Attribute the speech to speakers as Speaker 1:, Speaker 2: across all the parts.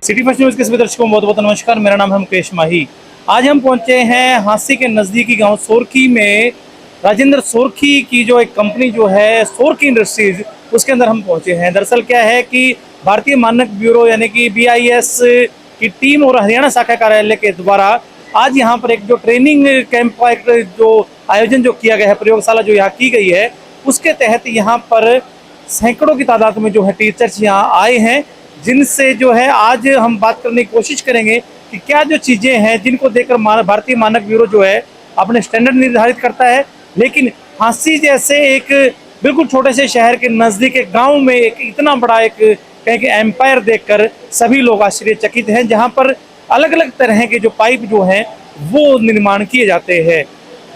Speaker 1: City first news के सभी दर्शकों को बहुत बहुत नमस्कार। मेरा नाम है मुकेश माही। आज हम पहुंचे हैं हांसी के नज़दीकी गांव सोरखी में राजेंद्र सोरखी की जो एक कंपनी जो है सोरखी इंडस्ट्रीज, उसके अंदर हम पहुंचे हैं। दरअसल क्या है कि भारतीय मानक ब्यूरो यानी कि BIS की टीम और हरियाणा शाखा कार्यालय के द्वारा आज यहाँ पर एक जो ट्रेनिंग कैंप का एक जो आयोजन जो किया गया है, प्रयोगशाला जो यहाँ की गई है, उसके तहत यहाँ पर सैकड़ों की तादाद में जो है टीचर्स यहाँ आए हैं, जिनसे जो है आज हम बात करने की कोशिश करेंगे कि क्या जो चीज़ें हैं जिनको देखकर भारतीय मानक ब्यूरो जो है अपने स्टैंडर्ड निर्धारित करता है, लेकिन हांसी जैसे एक बिल्कुल छोटे से शहर के नज़दीक एक गांव में एक इतना बड़ा एक कहीं के एम्पायर देखकर सभी लोग आश्चर्यचकित हैं, जहां पर अलग अलग तरह के जो पाइप जो हैं वो निर्माण किए जाते हैं।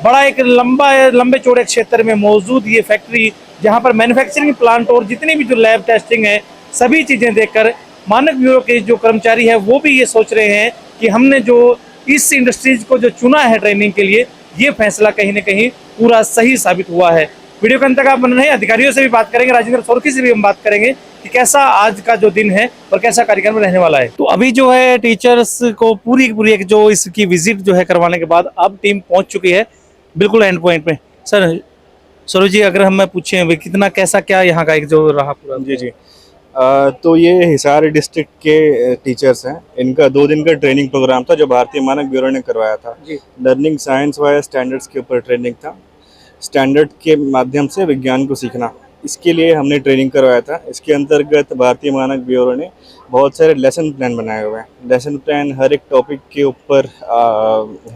Speaker 1: बड़ा एक लंबे चौड़े क्षेत्र में मौजूद ये फैक्ट्री, जहां पर मैन्युफैक्चरिंग प्लांट और जितनी भी जो लैब टेस्टिंग है सभी चीज़ें देखकर मानक ब्यूरो के जो कर्मचारी है वो भी ये सोच रहे हैं कि हमने जो इस इंडस्ट्रीज को जो चुना है ट्रेनिंग के लिए, ये फैसला कहीं ना कहीं पूरा सही साबित हुआ है। वीडियो के अंत तक आप बन रहे हैं। अधिकारियों से भी बात करेंगे, राजेंद्र सोरखी से भी हम बात करेंगे कि कैसा आज का जो दिन है और कैसा कार्यक्रम रहने वाला है। तो अभी जो है टीचर्स को पूरी एक जो इसकी विजिट जो है करवाने के बाद अब टीम पहुंच चुकी है बिल्कुल एंड पॉइंट पे। सर सरोज जी, अगर हम पूछें कितना कैसा क्या यहाँ का एक जो रहा पूरा?
Speaker 2: जी तो ये हिसार डिस्ट्रिक्ट के टीचर्स हैं। इनका 2 दिन का ट्रेनिंग प्रोग्राम था जो भारतीय मानक ब्यूरो ने करवाया था। लर्निंग साइंस वाया स्टैंडर्ड्स के ऊपर ट्रेनिंग था। स्टैंडर्ड के माध्यम से विज्ञान को सीखना, इसके लिए हमने ट्रेनिंग करवाया था। इसके अंतर्गत भारतीय मानक ब्यूरो ने बहुत सारे लेसन प्लान बनाए हुए हैं। लेसन प्लान हर एक टॉपिक के ऊपर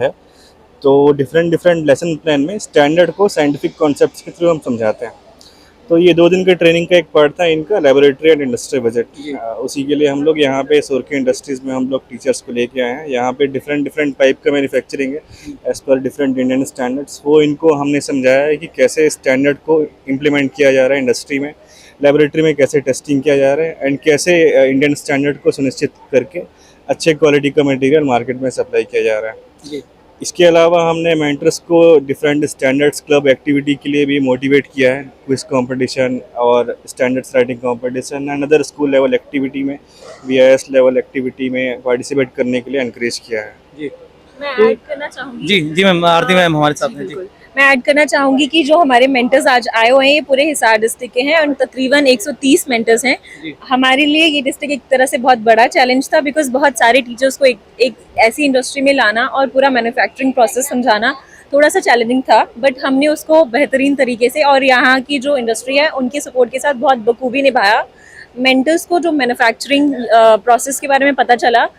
Speaker 2: है, तो डिफरेंट लेसन प्लान में स्टैंडर्ड को साइंटिफिक कॉन्सेप्ट्स के थ्रू हम समझाते हैं। तो ये 2 दिन के ट्रेनिंग का एक पार्ट था इनका लेबोरेटरी एंड इंडस्ट्री विजिट। उसी के लिए हम लोग यहाँ पे सोरखी इंडस्ट्रीज में हम लोग टीचर्स को लेके आए हैं। यहाँ पे डिफरेंट पाइप का मैन्युफैक्चरिंग है as per different Indian standards. वो इनको हमने समझाया है कि कैसे स्टैंडर्ड को इम्प्लीमेंट किया जा रहा है इंडस्ट्री में, लेबोरेटरी में कैसे टेस्टिंग किया जा रहा है एंड कैसे इंडियन स्टैंडर्ड को सुनिश्चित करके अच्छे क्वालिटी का मटेरियल मार्केट में सप्लाई किया जा रहा है। इसके अलावा हमने मेंटर्स को डिफरेंट स्टैंडर्ड्स क्लब एक्टिविटी के लिए भी मोटिवेट किया है। क्विज कंपटीशन और standards writing competition and other school level activity में, BIS लेवल एक्टिविटी में पार्टिसिपेट करने के लिए एनकरेज किया है।
Speaker 3: जी मैं ऐड करना चाहूँगी।
Speaker 1: जी मैम, आरती मैम हमारे साथ हैं। जी
Speaker 3: मैं ऐड करना चाहूँगी कि जो हमारे मेंटर्स आज आए हुए हैं ये पूरे हिसार डिस्ट्रिक्ट के हैं और तकरीबन 130 मेंटर्स हैं। हमारे लिए ये डिस्ट्रिक्ट एक तरह से बहुत बड़ा चैलेंज था, बिकॉज बहुत सारे टीचर्स को एक ऐसी इंडस्ट्री में लाना और पूरा मैन्युफैक्चरिंग प्रोसेस समझाना थोड़ा सा चैलेंजिंग था, बट हमने उसको बेहतरीन तरीके से और यहाँ की जो इंडस्ट्री है उनके सपोर्ट के साथ बहुत बखूबी निभाया। मेंटर्स को जो मैन्युफैक्चरिंग प्रोसेस के बारे में पता चला,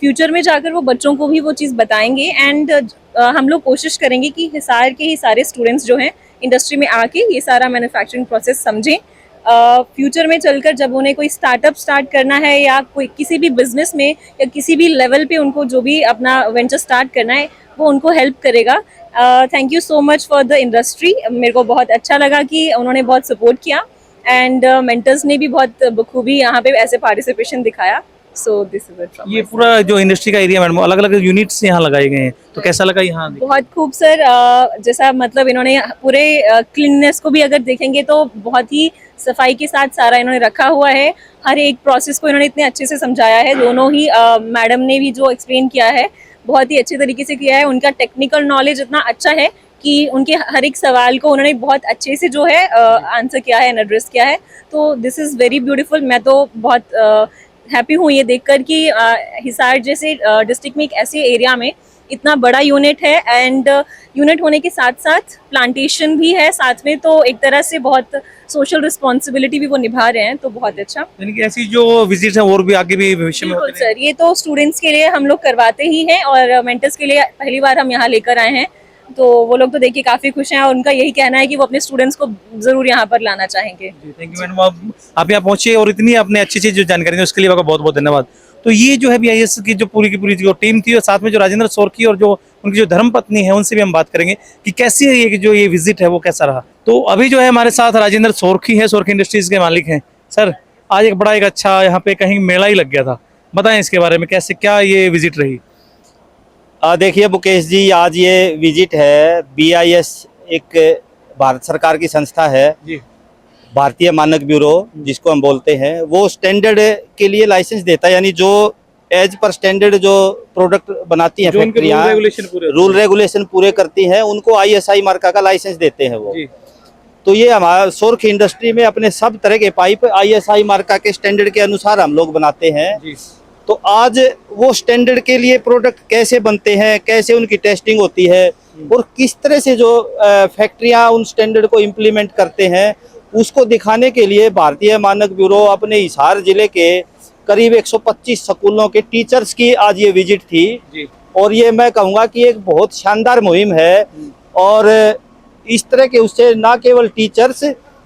Speaker 3: फ्यूचर में जाकर वो बच्चों को भी वो चीज़ बताएंगे एंड हम लोग कोशिश करेंगे कि हिसार के ही सारे स्टूडेंट्स जो हैं इंडस्ट्री में आके ये सारा मैन्युफैक्चरिंग प्रोसेस समझें। फ्यूचर में चलकर जब उन्हें कोई स्टार्टअप स्टार्ट करना है या कोई किसी भी बिजनेस में या किसी भी लेवल पे उनको जो भी अपना वेंचर स्टार्ट करना है वो उनको हेल्प करेगा। Thank you so much for the industry. मेरे को बहुत अच्छा लगा कि उन्होंने बहुत सपोर्ट किया एंड मेंटर्स ने भी बहुत बखूबी यहाँ पे ऐसे पार्टिसिपेशन दिखाया। So this is it from
Speaker 1: ये पूरा जो इंडस्ट्री का एरिया मैडम, अलग अलग यूनिट्स यहाँ लगाए गए हैं, तो कैसा लगा यहाँ?
Speaker 3: बहुत खूब सर। जैसा मतलब इन्होंने पूरे क्लीननेस को भी अगर देखेंगे तो बहुत ही सफाई के साथ सारा इन्होंने रखा हुआ है। हर एक प्रोसेस को इन्होंने इतने अच्छे से समझाया है। दोनों ही मैडम ने भी जो एक्सप्लेन किया है बहुत ही अच्छे तरीके से किया है। उनका टेक्निकल नॉलेज इतना अच्छा है कि उनके हर एक सवाल को उन्होंने बहुत अच्छे से जो है आंसर किया है एंड एड्रेस किया है। तो दिस इज़ वेरी ब्यूटीफुल। मैं तो बहुत हैप्पी हूँ ये देखकर कि हिसार जैसे डिस्ट्रिक्ट में एक ऐसे एरिया में इतना बड़ा यूनिट है एंड यूनिट होने के साथ साथ प्लांटेशन भी है साथ में, तो एक तरह से बहुत सोशल रिस्पॉन्सिबिलिटी भी वो निभा रहे हैं। तो बहुत अच्छा,
Speaker 1: यानी कि ऐसी जो विजिट है और भी आगे भी भविष्य में होती
Speaker 3: सर। ये तो स्टूडेंट्स के लिए हम लोग करवाते ही हैं और मेंटर्स के लिए पहली बार हम यहाँ लेकर आए हैं, तो वो लोग तो देखिए काफी खुश हैं और उनका यही कहना है कि वो अपने स्टूडेंट्स को जरूर यहाँ पर लाना चाहेंगे।
Speaker 1: थैंक यू मैडम, आप यहाँ पहुंचे और इतनी आपने अच्छी जो जानकारी दी उसके लिए आपका बहुत बहुत धन्यवाद। तो ये जो है BIS की जो पूरी की पूरी जो टीम थी और साथ में जो राजेंद्र सोरखी और जो उनकी जो धर्मपत्नी है उनसे भी हम बात करेंगे कि कैसी है ये जो ये विजिट है वो कैसा रहा। तो अभी जो है हमारे साथ राजेंद्र सोरखी है, सोरखी इंडस्ट्रीज के मालिक हैं। सर, आज एक बड़ा एक अच्छा यहाँ पे कहीं मेला ही लग गया था, बताएं इसके बारे में, कैसे क्या ये विजिट रही?
Speaker 4: देखिए मुकेश जी, आज ये विजिट है BIS एक भारत सरकार की संस्था है
Speaker 1: जी।
Speaker 4: भारतीय मानक ब्यूरो जिसको हम बोलते हैं, वो स्टैंडर्ड के लिए लाइसेंस देता है, यानी जो एज पर स्टैंडर्ड जो प्रोडक्ट बनाती हैं
Speaker 1: जो उनके
Speaker 4: फैक्ट्रियां, रूल रेगुलेशन पूरे करती हैं, उनको ISI मार्का का लाइसेंस देते हैं वो।
Speaker 1: जी
Speaker 4: तो ये हमारा सोर्ख इंडस्ट्री में अपने सब तरह के पाइप ISI मार्का के स्टैंडर्ड के अनुसार हम लोग बनाते हैं।
Speaker 1: जी
Speaker 4: तो आज वो स्टैंडर्ड के लिए प्रोडक्ट कैसे बनते हैं, कैसे उनकी टेस्टिंग होती है और किस तरह से जो फैक्ट्रियां उन स्टैंडर्ड को इम्प्लीमेंट करते हैं, उसको दिखाने के लिए भारतीय मानक ब्यूरो अपने हिसार जिले के करीब 125 स्कूलों के टीचर्स की आज ये विजिट थी।
Speaker 1: जी
Speaker 4: और ये मैं कहूँगा कि एक बहुत शानदार मुहिम है। और इस तरह के उससे ना केवल टीचर्स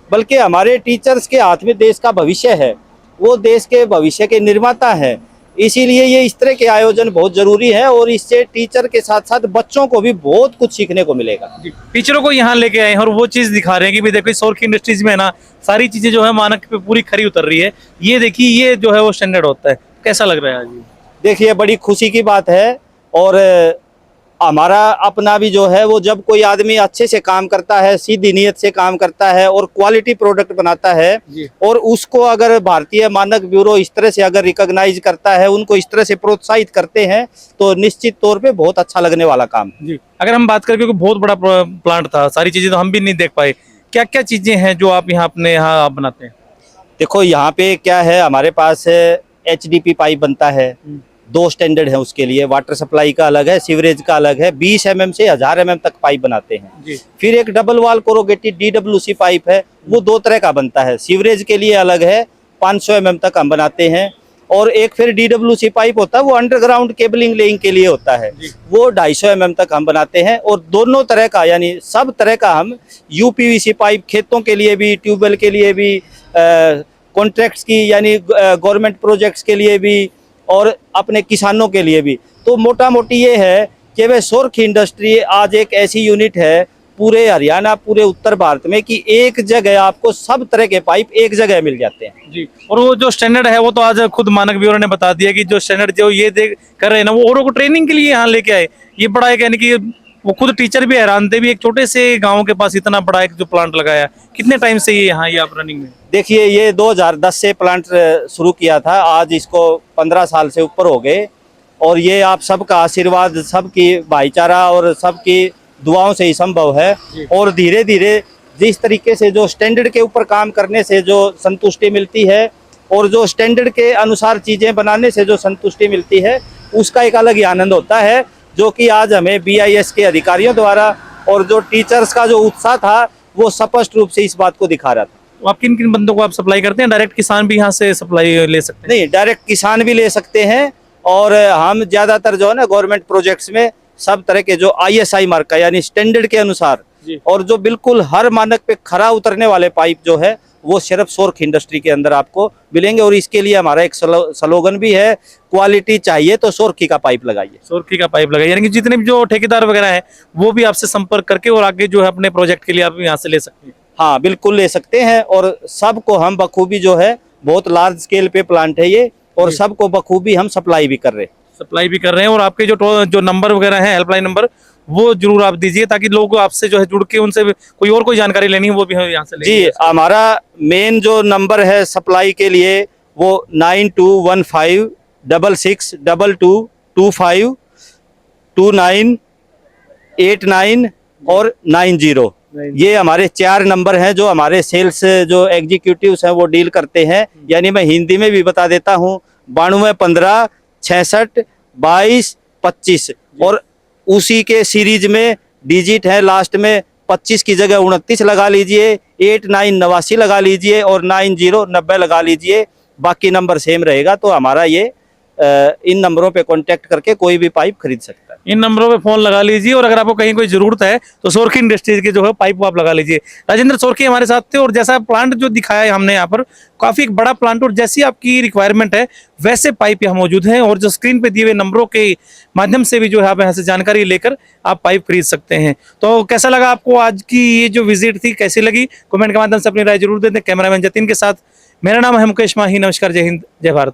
Speaker 4: बल्कि हमारे टीचर्स के हाथ में देश का भविष्य है, वो देश के भविष्य के निर्माता हैं। इसीलिए ये इस तरह के आयोजन बहुत जरूरी है और इससे टीचर के साथ साथ बच्चों को भी बहुत कुछ सीखने को मिलेगा।
Speaker 1: जी टीचरों को यहाँ लेके आए हैं और वो चीज दिखा रहे हैं कि भाई देखो सोर्की इंडस्ट्रीज में है ना सारी चीजें जो है मानक पे पूरी खरी उतर रही है। ये देखिए ये जो है वो स्टैंडर्ड होता है। कैसा लग रहा है आज ये?
Speaker 4: देखिए बड़ी खुशी की बात है। और हमारा अपना भी जो है वो जब कोई आदमी अच्छे से काम करता है, सीधी नीयत से काम करता है और क्वालिटी प्रोडक्ट बनाता है
Speaker 1: जी।
Speaker 4: और उसको अगर भारतीय मानक ब्यूरो इस तरह से अगर रिकॉग्नाइज करता है, उनको इस तरह से प्रोत्साहित करते हैं, तो निश्चित तौर पे बहुत अच्छा लगने वाला काम है।
Speaker 1: जी अगर हम बात करें क्योंकि बहुत बड़ा प्लांट था, सारी चीजें तो हम भी नहीं देख पाए, क्या क्या चीजें हैं जो आप यहाँ अपने यहाँ आप बनाते हैं?
Speaker 4: देखो यहाँ पे क्या है, हमारे पास HDP पाइप बनता है, 2 स्टैंडर्ड है उसके लिए। वाटर सप्लाई का अलग है, सीवरेज का अलग है। 20 mm से 1000 mm तक पाइप बनाते हैं।
Speaker 1: जी।
Speaker 4: फिर एक double wall corrugated DWC pipe है, वो 2 तरह का बनता है। सीवरेज के लिए अलग है, 500 mm तक हम बनाते हैं। और एक फिर DWC पाइप होता है, वो अंडरग्राउंड केबलिंग लेइंग के लिए होता है, वो 250 mm तक हम बनाते हैं। और दोनों तरह का यानी सब तरह का हम UPVC पाइप खेतों के लिए भी, ट्यूबवेल के लिए भी, कॉन्ट्रैक्ट्स की यानी गवर्नमेंट प्रोजेक्ट्स के लिए भी और अपने किसानों के लिए भी। तो मोटा मोटी ये है कि वह सोर्ख इंडस्ट्री आज एक ऐसी यूनिट है पूरे हरियाणा, पूरे उत्तर भारत में कि एक जगह आपको सब तरह के पाइप एक जगह मिल जाते हैं।
Speaker 1: जी और वो जो स्टैंडर्ड है वो तो आज खुद मानक ब्यूरो ने बता दिया कि जो स्टैंडर्ड जो ये देख कर रहे हैं ना वो औरों को ट्रेनिंग के लिए यहाँ लेके आए। ये बड़ा है यानी कि वो खुद टीचर भी हैरान थे भी एक छोटे से गाँव के पास इतना बड़ा एक जो प्लांट लगाया। कितने टाइम से ये यहाँ ये आप रनिंग में?
Speaker 4: देखिए ये 2010 से प्लांट शुरू किया था, आज इसको 15 साल से ऊपर हो गए। और ये आप सबका आशीर्वाद, सबकी भाईचारा और सबकी दुआओं से ही संभव है। और धीरे धीरे जिस तरीके से जो स्टैंडर्ड के ऊपर काम करने से जो संतुष्टि मिलती है और जो स्टैंडर्ड के अनुसार चीज़ें बनाने से जो संतुष्टि मिलती है, उसका एक अलग ही आनंद होता है, जो कि आज हमें BIS के अधिकारियों द्वारा और जो टीचर्स का जो उत्साह था वो स्पष्ट रूप से इस बात को दिखा रहा था।
Speaker 1: तो आप किन किन बंदों को आप सप्लाई करते हैं? डायरेक्ट किसान भी यहाँ से सप्लाई ले सकते हैं?
Speaker 4: नहीं, डायरेक्ट किसान भी ले सकते हैं। और हम ज़्यादातर जो है ना गवर्नमेंट प्रोजेक्ट्स में सब तरह के जो ISI मार्क का यानी स्टैंडर्ड के अनुसार और जो बिल्कुल हर मानक पे खरा उतरने वाले पाइप जो है वो सिर्फ सोर्ख इंडस्ट्री के अंदर आपको मिलेंगे। और इसके लिए हमारा एक स्लोगन भी है, क्वालिटी चाहिए तो सोर्खी का पाइप लगाइए।
Speaker 1: सोर्की का पाइप लगाइए, यानी कि जितने भी जो ठेकेदार वगैरह हैं वो भी आपसे संपर्क करके और आगे जो है अपने प्रोजेक्ट के लिए आप यहाँ से ले सकते हैं।
Speaker 4: हाँ बिल्कुल ले सकते हैं। और सबको हम बखूबी जो है, बहुत लार्ज स्केल पे प्लांट है ये, और सबको बखूबी हम सप्लाई भी कर रहे हैं।
Speaker 1: और आपके जो नंबर वगैरह हैं, हेल्पलाइन नंबर, वो जरूर आप दीजिए ताकि लोग आपसे जो है जुड़ के उनसे कोई जानकारी लेनी है वो भी हम यहाँ से ले।
Speaker 4: जी, हमारा मेन जो नंबर है सप्लाई के लिए वो 92156622252989 और 90। ये हमारे 4 नंबर हैं जो हमारे सेल्स जो एग्जीक्यूटिव्स हैं वो डील करते हैं। यानी मैं हिंदी में भी बता देता हूँ, 9215662225। और उसी के सीरीज में डिजिट है लास्ट में 25 की जगह 29 लगा लीजिए, 8989 लगा लीजिए और 9090 लगा लीजिए। बाकी नंबर सेम रहेगा। तो हमारा ये इन नंबरों पे कांटेक्ट करके कोई भी पाइप खरीद सकता है।
Speaker 1: इन नंबरों पे फोन लगा लीजिए और अगर आपको कहीं कोई जरूरत है तो सोर्की इंडस्ट्रीज के जो है पाइप आप लगा लीजिए। राजेंद्र सोर्की हमारे साथ थे और जैसा प्लांट जो दिखाया है हमने यहाँ पर, काफी एक बड़ा प्लांट और जैसी आपकी रिक्वायरमेंट है वैसे पाइप यहाँ मौजूद हैं। और जो स्क्रीन पे दिए हुए नंबरों के माध्यम से भी जो है आप यहाँ से जानकारी लेकर आप पाइप खरीद सकते हैं। तो कैसा लगा आपको आज की ये जो विजिट थी, कैसी लगी? कमेंट के माध्यम से अपनी राय जरूर दे दें। कैमरामैन जतिन के साथ मेरा नाम है मुकेश माही। नमस्कार, जय हिंद, जय भारत।